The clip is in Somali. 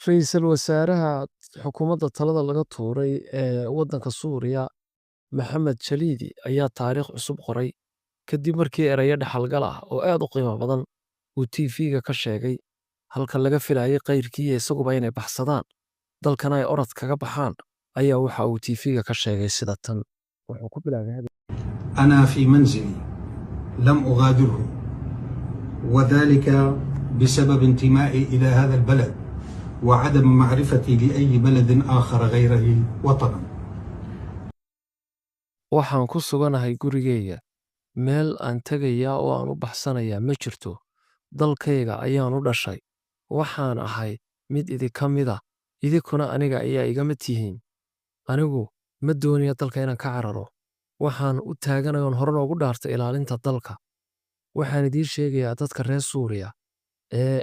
Ra'iisul Wasaaraha xukuumadda talada laga tuuray ee waddanka Suuriya Maxamed Jaliidi ayaa taariikh cusub qoray kadib markii erayo dhaxalgal ah oo aad u qiimo badan uu TV-ga ka sheegay halka laga filayay qayrkii iyo isaguba inay baxsadaan dalkana ay orod kaga baxaan ayaa waxa uu TV-ga ka sheegay sida tan wuxuu ku bilaabay أنا في منزلي لم أغادره وذلك بسبب انتمائي إلى هذا البلد وعدم معرفتي لأي بلد آخر غيره وطنا. waxaan ku suganahay gurigeyga meel aan tegayaa oo aan u baxsanayaa ma jirto dalkayga ayaan u dhashay waxaan ahay mid idinka mid ah idinkuna aniga ayaa iga mid tihiin anigu ma doonayo dalka inaan ka cararo waxaan u taaganahay oon hore noogu dhaartay ilaalinta dalka waxaan idiin sheegayaa dadka reer Suuriya ee